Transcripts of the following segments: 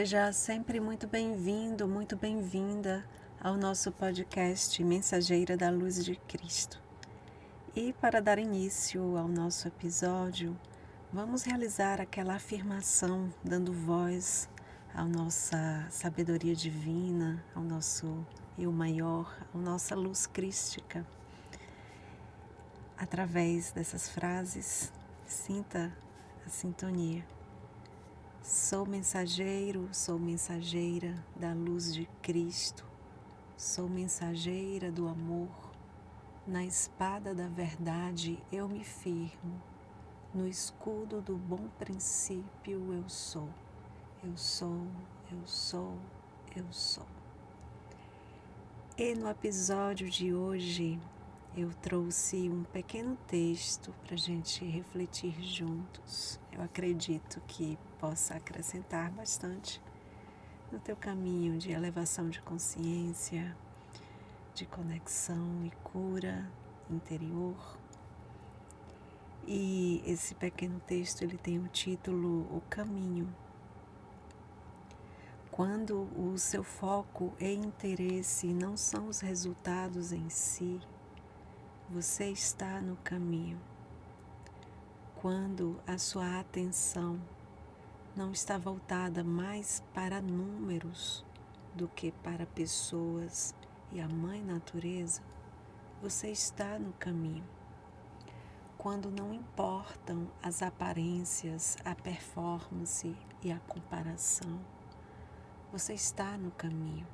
Seja sempre muito bem-vindo, muito bem-vinda ao nosso podcast Mensageira da Luz de Cristo. E para dar início ao nosso episódio, vamos realizar aquela afirmação dando voz à nossa sabedoria divina, ao nosso eu maior, à nossa luz crística. Através dessas frases, sinta a sintonia. Sou mensageiro, sou mensageira da luz de Cristo, sou mensageira do amor, na espada da verdade eu me firmo, no escudo do bom princípio eu sou, eu sou, eu sou, eu sou. E no episódio de hoje eu trouxe um pequeno texto para a gente refletir juntos. Eu acredito que possa acrescentar bastante no teu caminho de elevação de consciência, de conexão e cura interior. E esse pequeno texto ele tem o título O Caminho. Quando o seu foco e interesse não são os resultados em si, você está no caminho. Quando a sua atenção não está voltada mais para números do que para pessoas e a Mãe Natureza, você está no caminho. Quando não importam as aparências, a performance e a comparação, você está no caminho.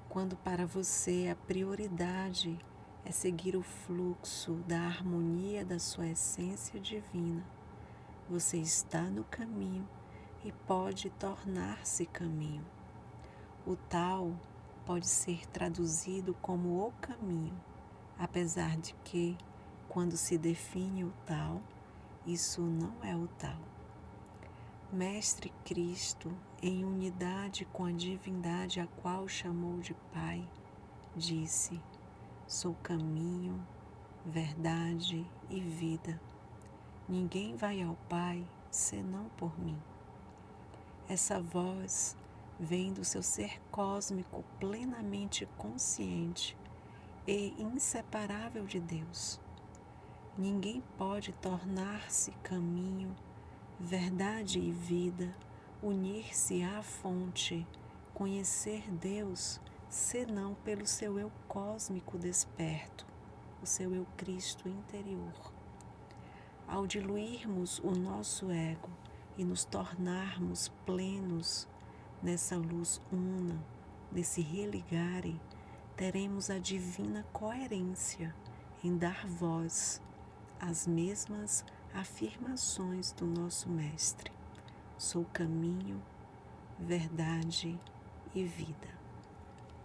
Quando para você a prioridade é seguir o fluxo da harmonia da sua essência divina, você está no caminho e pode tornar-se caminho. O tal pode ser traduzido como o caminho, apesar de que, quando se define o tal, isso não é o tal. Mestre Cristo, em unidade com a divindade a qual chamou de Pai, disse: sou caminho, verdade e vida. Ninguém vai ao Pai senão por mim. Essa voz vem do seu ser cósmico plenamente consciente e inseparável de Deus. Ninguém pode tornar-se caminho, verdade e vida, unir-se à fonte, conhecer Deus, senão pelo seu eu cósmico desperto, o seu eu Cristo interior. Ao diluirmos o nosso ego e nos tornarmos plenos nessa luz una, nesse religare, teremos a divina coerência em dar voz às mesmas afirmações do nosso Mestre. Sou caminho, verdade e vida.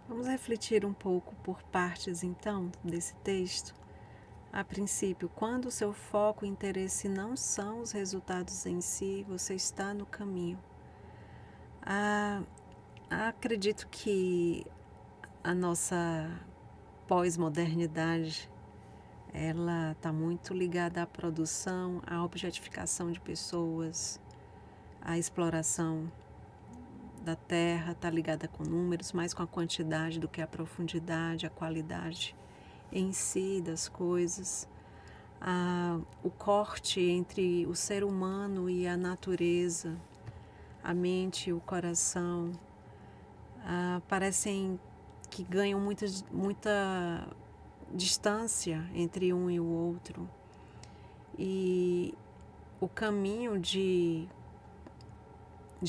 Vamos refletir um pouco por partes então desse texto. A princípio, quando o seu foco e interesse não são os resultados em si, você está no caminho. Acredito que a nossa pós-modernidade ela está muito ligada à produção, à objetificação de pessoas, à exploração da terra, está ligada com números, mais com a quantidade do que a profundidade, a qualidade em si das coisas. O corte entre o ser humano e a natureza, a mente e o coração, parecem que ganham muita distância entre um e o outro. E o caminho de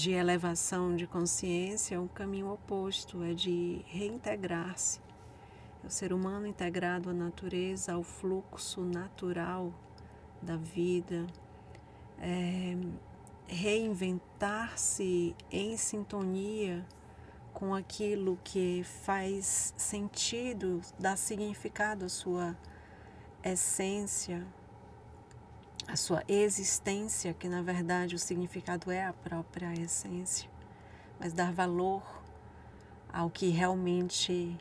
elevação de consciência é um caminho oposto, é de reintegrar-se. É o ser humano integrado à natureza, ao fluxo natural da vida, reinventar-se em sintonia com aquilo que faz sentido, dá significado à sua essência, à sua existência, que na verdade o significado é a própria essência, mas dar valor ao que realmente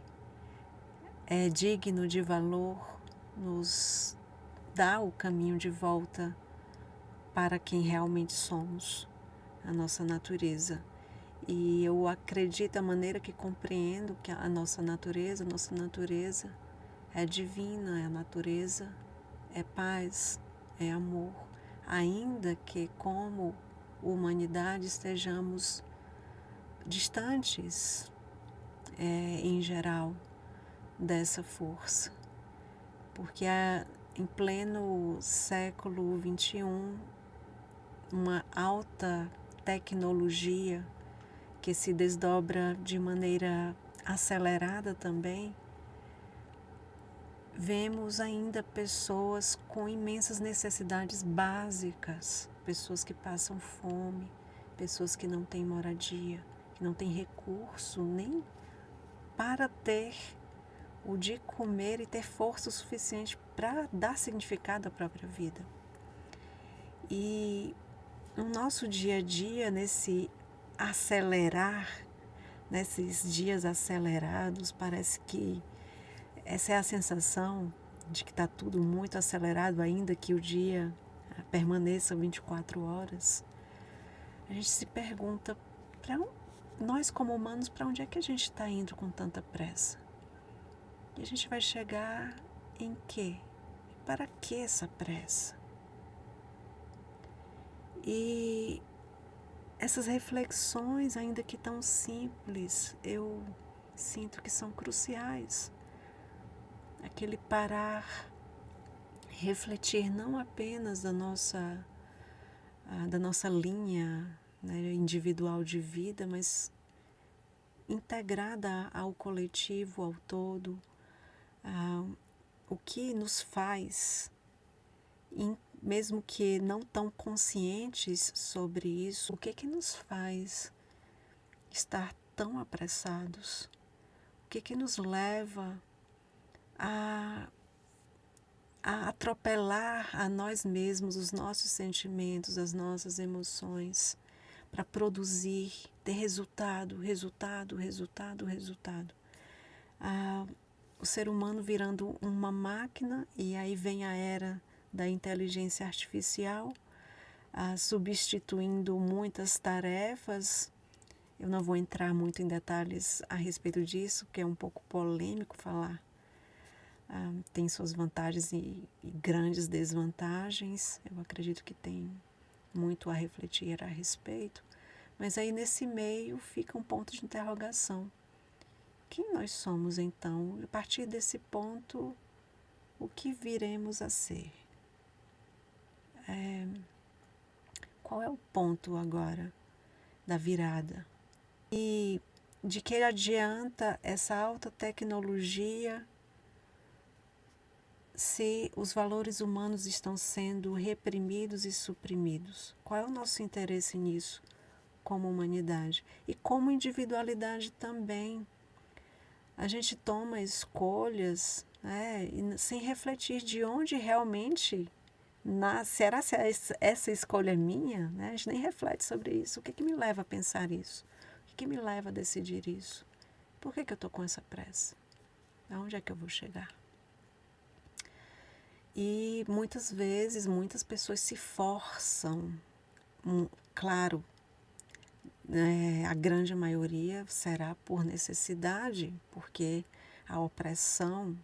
é digno de valor nos dá o caminho de volta para quem realmente somos, a nossa natureza. E eu acredito, a maneira que compreendo que a nossa natureza é divina, a natureza é paz, é amor, ainda que como humanidade estejamos distantes, em geral, dessa força, porque em pleno século XXI, uma alta tecnologia que se desdobra de maneira acelerada também, vemos ainda pessoas com imensas necessidades básicas, pessoas que passam fome, pessoas que não têm moradia, que não têm recurso nem para ter o de comer e ter força suficiente para dar significado à própria vida. E no nosso dia a dia, nesse acelerar, nesses dias acelerados, parece que essa é a sensação de que está tudo muito acelerado, ainda que o dia permaneça 24 horas. A gente se pergunta, nós como humanos, para onde é que a gente está indo com tanta pressa? E a gente vai chegar em quê? Para que essa pressa? E essas reflexões, ainda que tão simples, eu sinto que são cruciais. Aquele parar, refletir não apenas da nossa linha, né, individual de vida, mas integrada ao coletivo, ao todo, o que nos faz, mesmo que não tão conscientes sobre isso, o que nos faz estar tão apressados? O que nos leva a atropelar a nós mesmos, os nossos sentimentos, as nossas emoções, para produzir, ter resultado. O ser humano virando uma máquina, e aí vem a era da inteligência artificial, substituindo muitas tarefas. Eu não vou entrar muito em detalhes a respeito disso, porque é um pouco polêmico falar. Tem suas vantagens e grandes desvantagens. Eu acredito que tem muito a refletir a respeito. Mas aí nesse meio fica um ponto de interrogação. Quem nós somos então? A partir desse ponto, o que viremos a ser? Qual é o ponto agora da virada? E de que adianta essa alta tecnologia se os valores humanos estão sendo reprimidos e suprimidos? Qual é o nosso interesse nisso como humanidade? E como individualidade também. A gente toma escolhas, sem refletir de onde realmente nasce. Será que essa escolha é minha? Né? A gente nem reflete sobre isso. O que me leva a pensar isso? O que me leva a decidir isso? Por que eu estou com essa pressa? Aonde é que eu vou chegar? E muitas vezes, muitas pessoas se forçam, claro, a grande maioria será por necessidade, porque a opressão,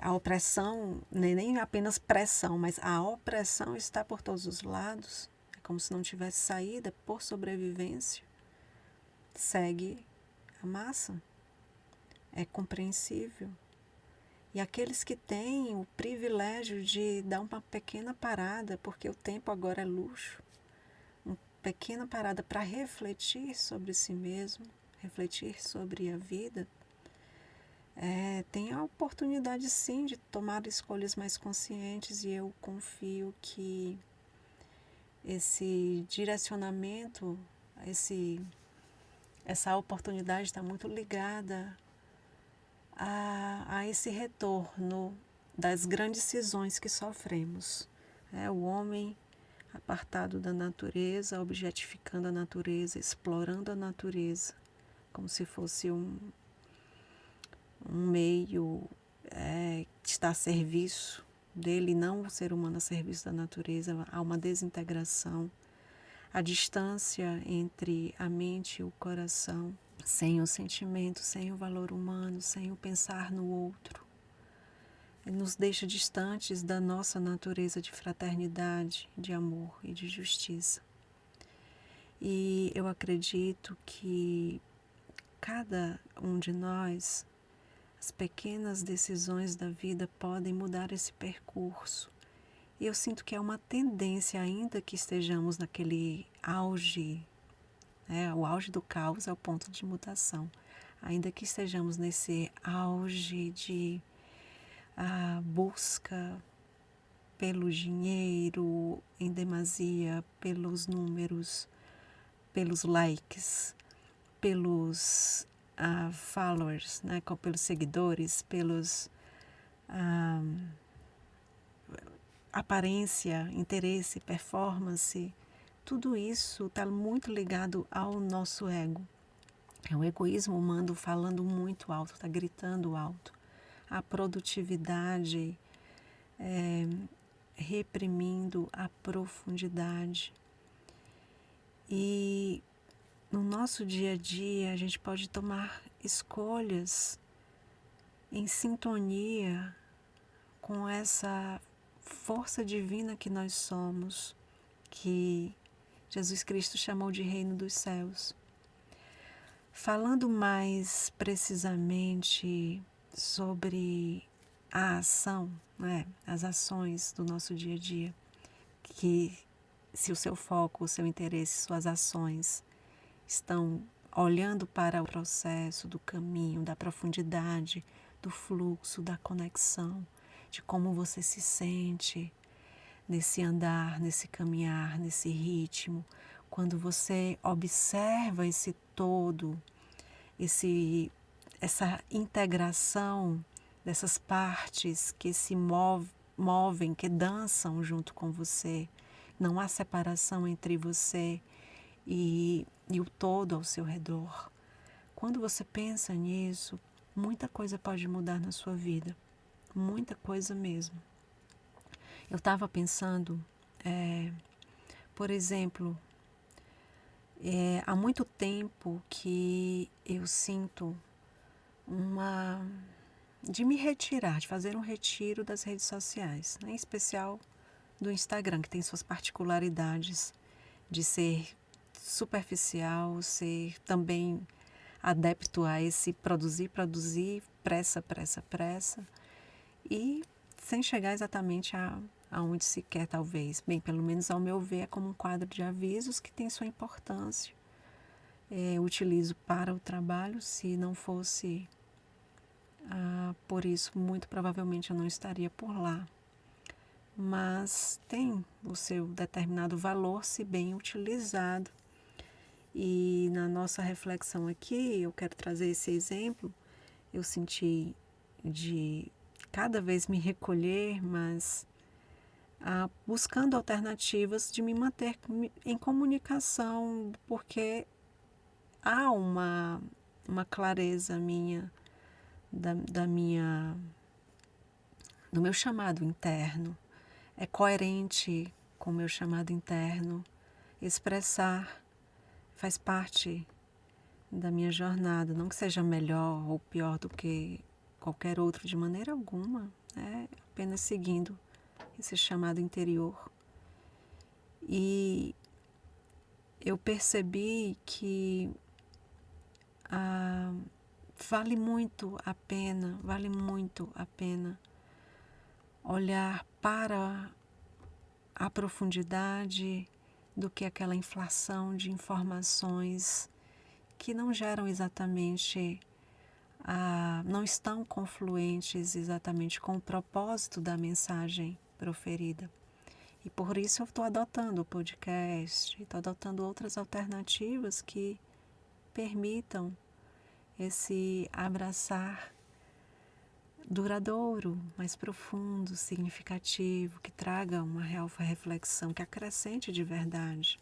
a opressão nem apenas pressão, mas a opressão está por todos os lados, é como se não tivesse saída, por sobrevivência, segue a massa, é compreensível. E aqueles que têm o privilégio de dar uma pequena parada, porque o tempo agora é luxo, uma pequena parada para refletir sobre si mesmo, refletir sobre a vida, tem a oportunidade sim de tomar escolhas mais conscientes, e eu confio que esse direcionamento, essa oportunidade está muito ligada a esse retorno das grandes cisões que sofremos. O homem apartado da natureza, objetificando a natureza, explorando a natureza, como se fosse um meio que está a serviço dele, não o ser humano a serviço da natureza. Há uma desintegração, a distância entre a mente e o coração, sem o sentimento, sem o valor humano, sem o pensar no outro. Nos deixa distantes da nossa natureza de fraternidade, de amor e de justiça. E eu acredito que cada um de nós, as pequenas decisões da vida podem mudar esse percurso. E eu sinto que é uma tendência, ainda que estejamos naquele auge, o auge do caos é o ponto de mutação. Ainda que estejamos nesse auge de busca pelo dinheiro em demasia, pelos números, pelos likes, pelos followers, pelos seguidores, pelos aparência, interesse, performance, tudo isso está muito ligado ao nosso ego. É o egoísmo humano falando muito alto, está gritando alto. A produtividade reprimindo a profundidade. E no nosso dia a dia a gente pode tomar escolhas em sintonia com essa força divina que nós somos, que Jesus Cristo chamou de Reino dos Céus. Falando mais precisamente sobre a ação, as ações do nosso dia a dia, que se o seu foco, o seu interesse, suas ações estão olhando para o processo do caminho, da profundidade, do fluxo, da conexão, de como você se sente nesse andar, nesse caminhar, nesse ritmo, quando você observa esse todo, essa integração dessas partes que se movem, que dançam junto com você, não há separação entre você e o todo ao seu redor. Quando você pensa nisso, muita coisa pode mudar na sua vida, muita coisa mesmo. Eu estava pensando, por exemplo, há muito tempo que eu sinto de me retirar, de fazer um retiro das redes sociais, em especial do Instagram, que tem suas particularidades de ser superficial, ser também adepto a esse produzir, pressa, e sem chegar exatamente aonde se quer, talvez. Bem, pelo menos ao meu ver, é como um quadro de avisos que tem sua importância. Utilizo para o trabalho, se não fosse por isso, muito provavelmente eu não estaria por lá. Mas tem o seu determinado valor se bem utilizado. E na nossa reflexão aqui, eu quero trazer esse exemplo. Eu senti de cada vez me recolher, mas buscando alternativas de me manter em comunicação, porque há uma clareza minha, do meu chamado interno. É coerente com o meu chamado interno. Expressar faz parte da minha jornada, não que seja melhor ou pior do que qualquer outro de maneira alguma, apenas seguindo esse chamado interior. E eu percebi que vale muito a pena olhar para a profundidade do que aquela inflação de informações que não geram exatamente, não estão confluentes exatamente com o propósito da mensagem proferida. E por isso eu estou adotando o podcast, estou adotando outras alternativas que permitam esse abraçar duradouro, mais profundo, significativo, que traga uma real reflexão, que acrescente de verdade.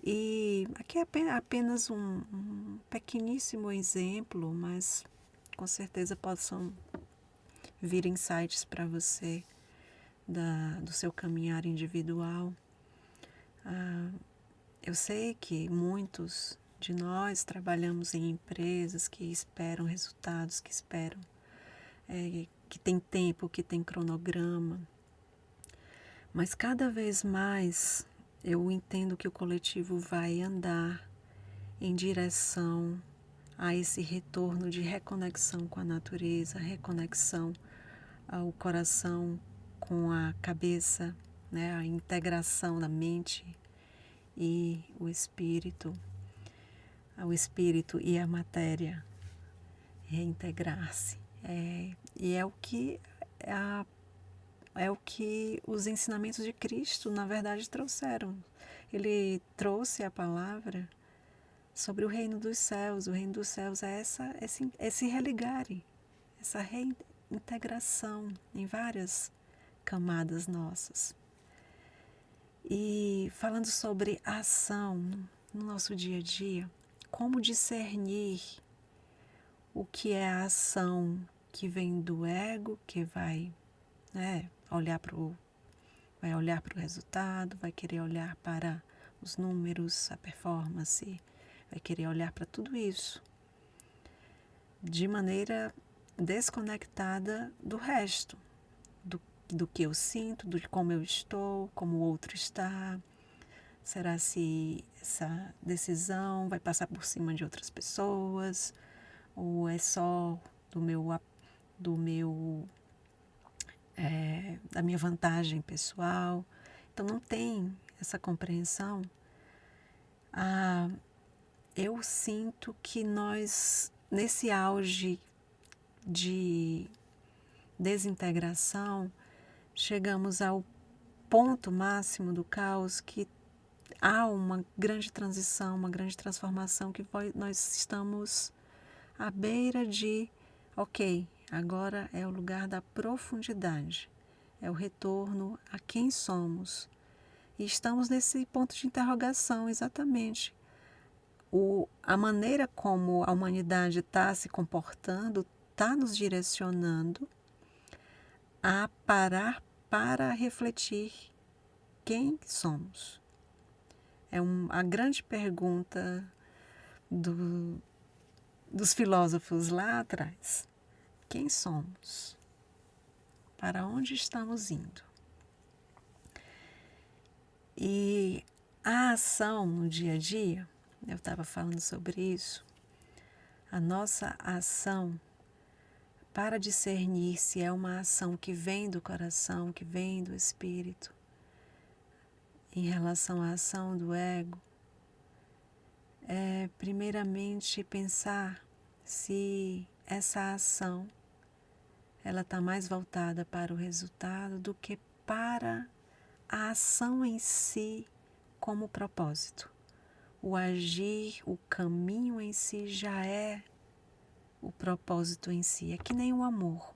E aqui é apenas um pequeníssimo exemplo, mas com certeza possam vir insights para você do seu caminhar individual. Eu sei que muitos de nós trabalhamos em empresas que esperam resultados, que esperam, que tem tempo, que tem cronograma. Mas cada vez mais eu entendo que o coletivo vai andar em direção a esse retorno de reconexão com a natureza, reconexão ao coração com a cabeça, né? A integração da mente e o espírito e a matéria reintegrar-se. E é o que os ensinamentos de Cristo, na verdade, trouxeram. Ele trouxe a palavra sobre o reino dos céus. O reino dos céus é esse religare, essa reintegração em várias camadas nossas. E falando sobre a ação no nosso dia a dia, como discernir o que é a ação que vem do ego, que vai olhar para o resultado, vai querer olhar para os números, a performance, vai querer olhar para tudo isso de maneira desconectada do resto, do que eu sinto, de como eu estou, como o outro está. Será se essa decisão vai passar por cima de outras pessoas ou é só da minha vantagem pessoal? Então não tem essa compreensão. Eu sinto que nós, nesse auge de desintegração, chegamos ao ponto máximo do caos, que há uma grande transição, uma grande transformação, que nós estamos à beira de, agora é o lugar da profundidade, é o retorno a quem somos. E estamos nesse ponto de interrogação, exatamente. A maneira como a humanidade está se comportando está nos direcionando a parar para refletir quem somos. A grande pergunta dos filósofos lá atrás. Quem somos? Para onde estamos indo? E a ação no dia a dia, eu estava falando sobre isso, a nossa ação, para discernir se é uma ação que vem do coração, que vem do espírito, em relação à ação do ego, é primeiramente pensar se essa ação ela está mais voltada para o resultado do que para a ação em si como propósito. O agir, o caminho em si já é o propósito em si. É que nem o amor.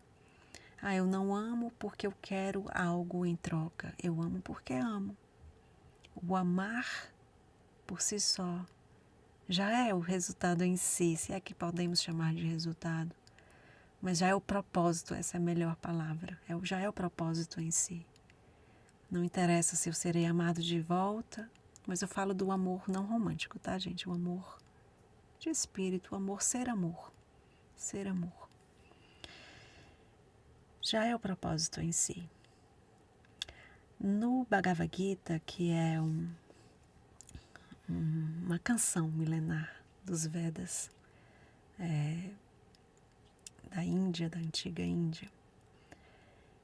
Eu não amo porque eu quero algo em troca. Eu amo porque amo. O amar por si só já é o resultado em si, se é que podemos chamar de resultado. Mas já é o propósito, essa é a melhor palavra. Já é o propósito em si. Não interessa se eu serei amado de volta, mas eu falo do amor não romântico, tá, gente? O amor de espírito, o amor ser amor. Ser amor. Já é o propósito em si. No Bhagavad Gita, que é uma canção milenar dos Vedas, da Índia, da antiga Índia,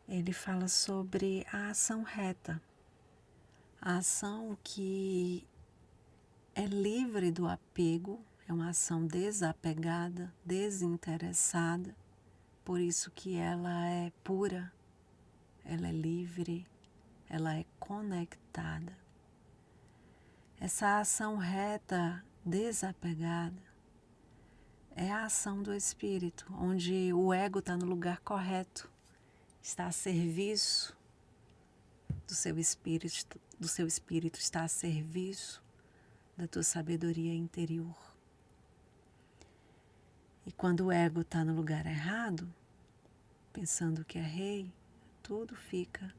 ele fala sobre a ação reta, a ação que é livre do apego, é uma ação desapegada, desinteressada, por isso que ela é pura, ela é livre, ela é conectada. Essa ação reta, desapegada, é a ação do espírito, onde o ego está no lugar correto, está a serviço do seu espírito, está a serviço da tua sabedoria interior. E quando o ego está no lugar errado, pensando que é rei, tudo fica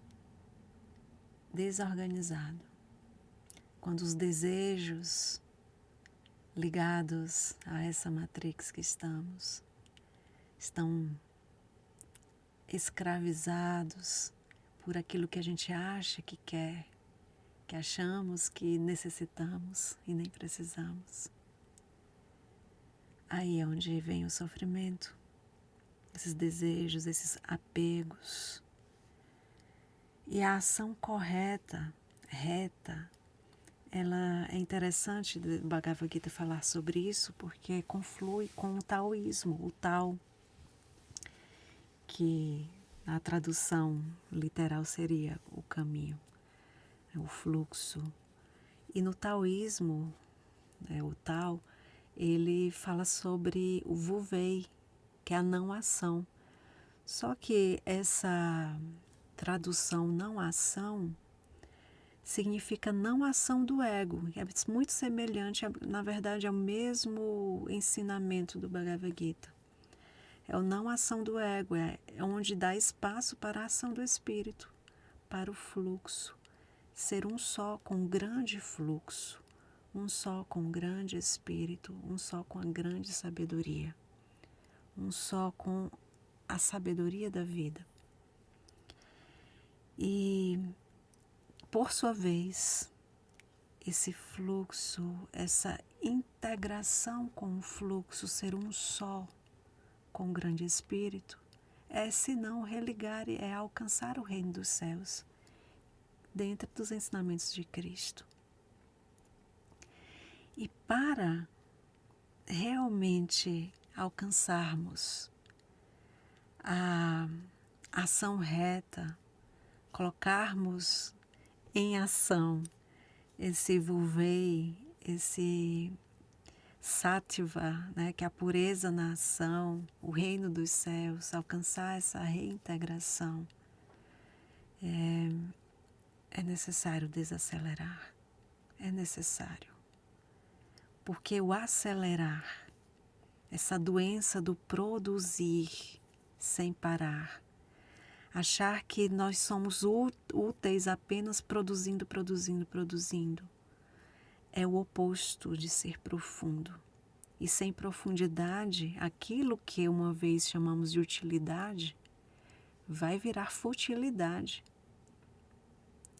desorganizado. quando os desejos ligados a essa matrix que estão escravizados por aquilo que a gente acha que quer, que achamos que necessitamos e nem precisamos. Aí é onde vem o sofrimento, esses desejos, esses apegos. E a ação correta, reta, ela é interessante do Bhagavad Gita falar sobre isso, porque conflui com o taoísmo, o Tao, que a tradução literal seria o caminho, o fluxo. E no taoísmo, o Tao, ele fala sobre o Wu Wei, que é a não ação. Só que essa tradução não ação significa não ação do ego. É muito semelhante, na verdade, ao mesmo ensinamento do Bhagavad Gita. É o não ação do ego, é onde dá espaço para a ação do espírito, para o fluxo. Ser um só com o grande fluxo, um só com o grande espírito, um só com a grande sabedoria, um só com a sabedoria da vida. E, por sua vez, esse fluxo, essa integração com o fluxo, ser um só com o grande espírito, se não religar, é alcançar o reino dos céus, dentro dos ensinamentos de Cristo. E para realmente alcançarmos a ação reta, colocarmos em ação esse Vuvei, esse Sattva, que é a pureza na ação, o reino dos céus, alcançar essa reintegração, é necessário desacelerar, é necessário. Porque o acelerar, essa doença do produzir sem parar, achar que nós somos úteis apenas produzindo, é o oposto de ser profundo. E sem profundidade, aquilo que uma vez chamamos de utilidade, vai virar futilidade.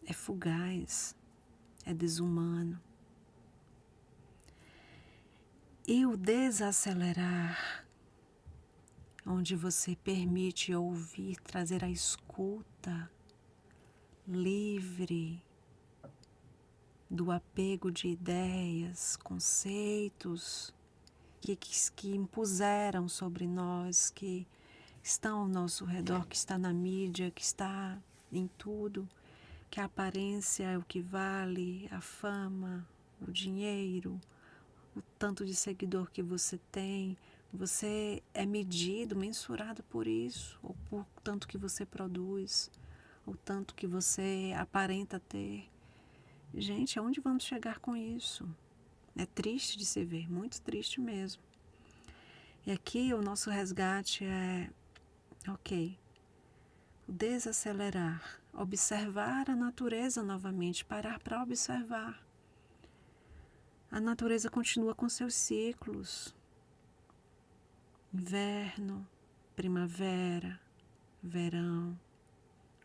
É fugaz, é desumano. E o desacelerar, onde você permite ouvir, trazer a escuta livre do apego de ideias, conceitos que impuseram sobre nós, que estão ao nosso redor, que está na mídia, que está em tudo, que a aparência é o que vale, a fama, o dinheiro, o tanto de seguidor que você tem, você é medido, mensurado por isso, ou por tanto que você produz, ou tanto que você aparenta ter. Gente, aonde vamos chegar com isso? É triste de se ver, muito triste mesmo. E aqui o nosso resgate é, o desacelerar, observar a natureza novamente, parar para observar. A natureza continua com seus ciclos. Inverno, primavera, verão,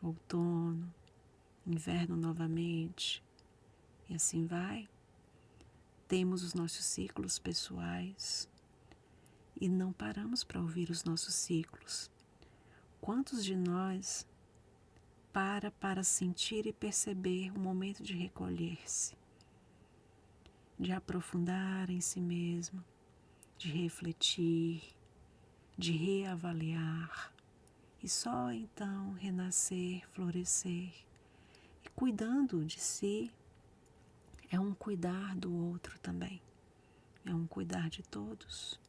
outono, inverno novamente. E assim vai. Temos os nossos ciclos pessoais e não paramos para ouvir os nossos ciclos. Quantos de nós para sentir e perceber o momento de recolher-se, de aprofundar em si mesmo, de refletir, de reavaliar e só então renascer, florescer e cuidando de si? É um cuidar do outro também, é um cuidar de todos.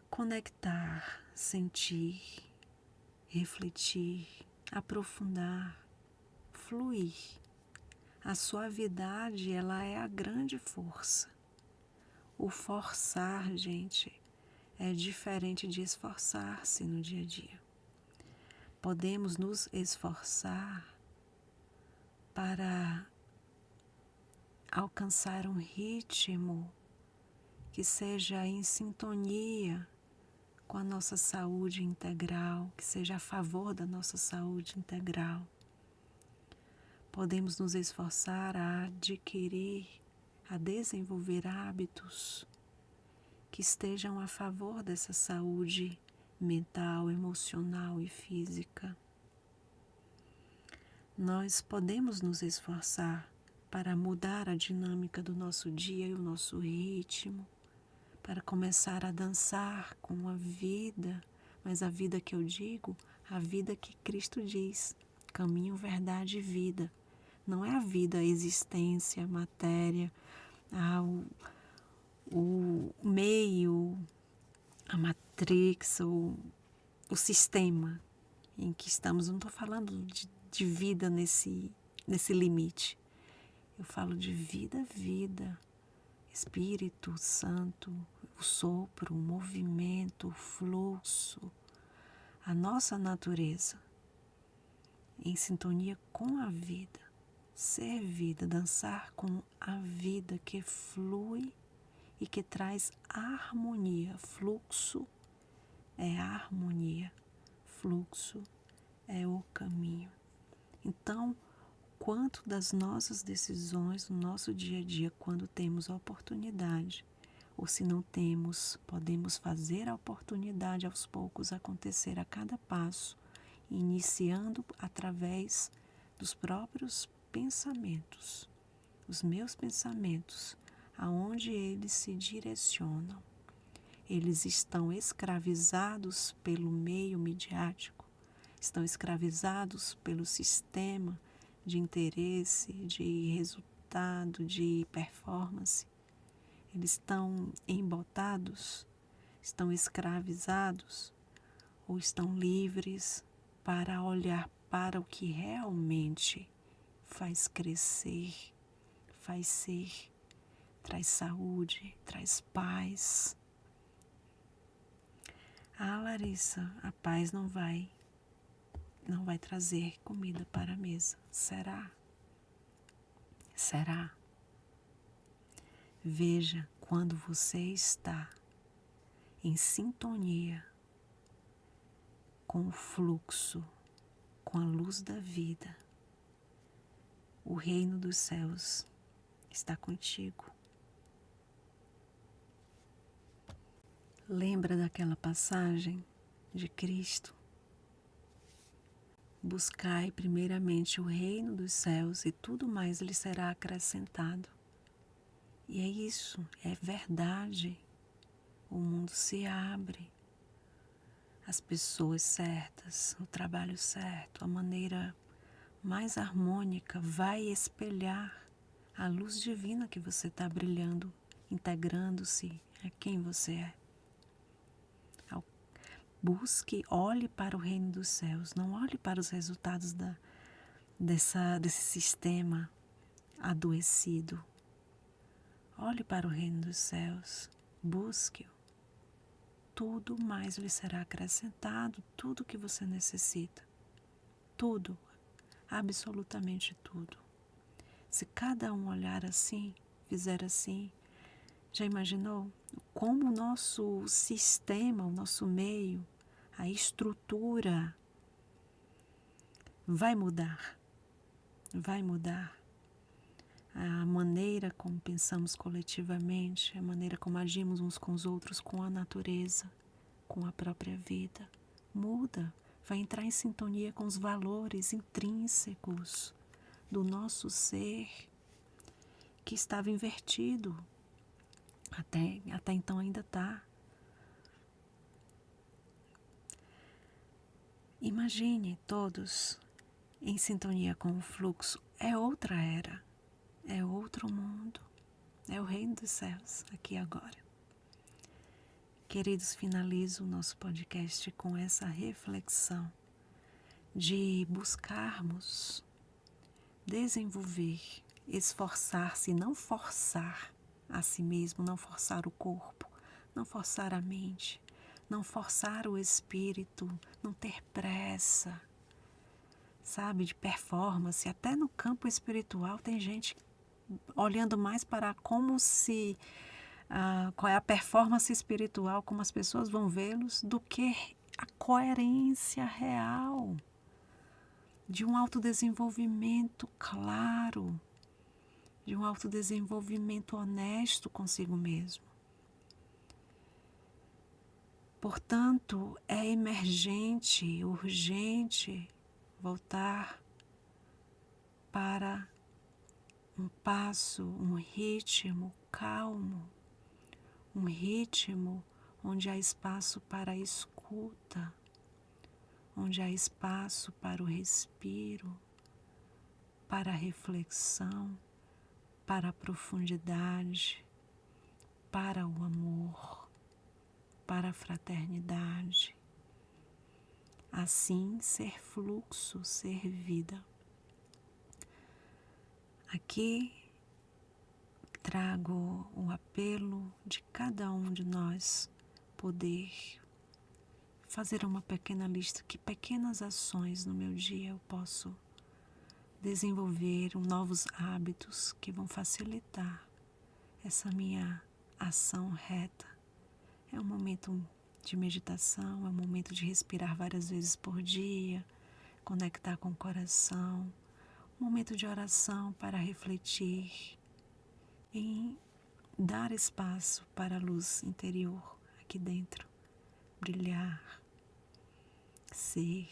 Conectar, sentir, refletir, aprofundar, fluir. A suavidade, ela é a grande força. O forçar, gente, é diferente de esforçar-se no dia a dia. Podemos nos esforçar para alcançar um ritmo que seja em sintonia com a nossa saúde integral, que seja a favor da nossa saúde integral. Podemos nos esforçar a adquirir, a desenvolver hábitos que estejam a favor dessa saúde mental, emocional e física. Nós podemos nos esforçar para mudar a dinâmica do nosso dia e o nosso ritmo, para começar a dançar com a vida, mas a vida que eu digo, a vida que Cristo diz, caminho, verdade e vida. Não é a vida, a existência, a matéria, o meio, a matrix, o sistema em que estamos. Não estou falando de vida nesse limite. Eu falo de vida, Espírito Santo, o sopro, o movimento, o fluxo, a nossa natureza em sintonia com a vida, ser vida, dançar com a vida que flui e que traz harmonia. Fluxo é harmonia, fluxo é o caminho. Então, quanto das nossas decisões no nosso dia a dia, quando temos a oportunidade, ou se não temos, podemos fazer a oportunidade aos poucos acontecer a cada passo, iniciando através dos próprios pensamentos, os meus pensamentos, aonde eles se direcionam. Eles estão escravizados pelo meio midiático, estão escravizados pelo sistema de interesse, de resultado, de performance. Eles estão embotados, estão escravizados ou estão livres para olhar para o que realmente faz crescer, faz ser, traz saúde, traz paz. Ah, Larissa, a paz não vai trazer comida para a mesa. Será? Será? Veja, quando você está em sintonia com o fluxo, com a luz da vida, o reino dos céus está contigo. Lembra daquela passagem de Cristo? Buscai primeiramente o reino dos céus e tudo mais lhe será acrescentado. E é isso, é verdade. O mundo se abre. As pessoas certas, o trabalho certo, a maneira mais harmônica vai espelhar a luz divina que você está brilhando, integrando-se a quem você é. Busque, olhe para o reino dos céus, não olhe para os resultados desse sistema adoecido. Olhe para o reino dos céus, busque-o. Tudo mais lhe será acrescentado, tudo que você necessita. Tudo, absolutamente tudo. Se cada um olhar assim, fizer assim, já imaginou como o nosso sistema, o nosso meio, a estrutura vai mudar? Vai mudar. A maneira como pensamos coletivamente, a maneira como agimos uns com os outros, com a natureza, com a própria vida, muda. Vai entrar em sintonia com os valores intrínsecos do nosso ser, que estava invertido. Até então ainda está. Imagine todos em sintonia com o fluxo. É outra era, é outro mundo, é o reino dos céus, aqui e agora. Queridos, finalizo o nosso podcast com essa reflexão de buscarmos desenvolver, esforçar-se, não forçar a si mesmo, não forçar o corpo, não forçar a mente, não forçar o espírito, não ter pressa, sabe, de performance. Até no campo espiritual tem gente olhando mais para qual é a performance espiritual, como as pessoas vão vê-los, do que a coerência real de um autodesenvolvimento claro, de um autodesenvolvimento honesto consigo mesmo. Portanto, é emergente, urgente voltar para um passo, um ritmo calmo, um ritmo onde há espaço para a escuta, onde há espaço para o respiro, para a reflexão, para a profundidade, para o amor, para a fraternidade. Assim, ser fluxo, ser vida. Aqui trago o apelo de cada um de nós poder fazer uma pequena lista, que pequenas ações no meu dia eu posso desenvolver novos hábitos que vão facilitar essa minha ação reta. É um momento de meditação, é um momento de respirar várias vezes por dia, conectar com o coração, um momento de oração para refletir em dar espaço para a luz interior aqui dentro brilhar, ser.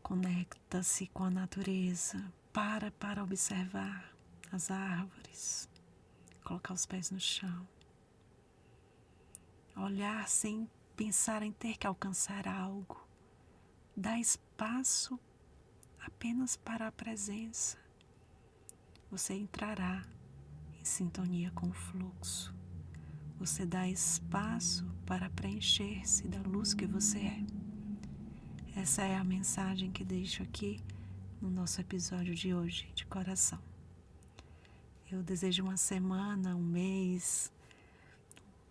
Conecta-se com a natureza, para observar as árvores, colocar os pés no chão, olhar sem pensar em ter que alcançar algo, dá espaço apenas para a presença. Você entrará em sintonia com o fluxo. Você dá espaço para preencher-se da luz que você é. Essa é a mensagem que deixo aqui no nosso episódio de hoje, de coração. Eu desejo uma semana, um mês,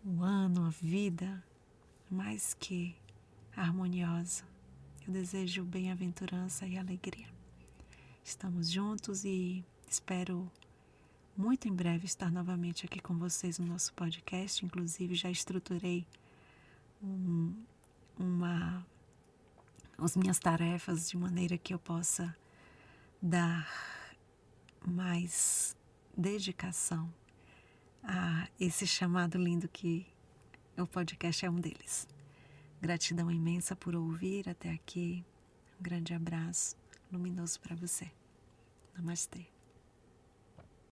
um ano, a vida mais que harmoniosa. Eu desejo bem-aventurança e alegria. Estamos juntos e espero muito em breve estar novamente aqui com vocês no nosso podcast. Inclusive já estruturei as minhas tarefas de maneira que eu possa dar mais dedicação a esse chamado lindo que o podcast é um deles. Gratidão imensa por ouvir até aqui. Um grande abraço luminoso para você. Namastê.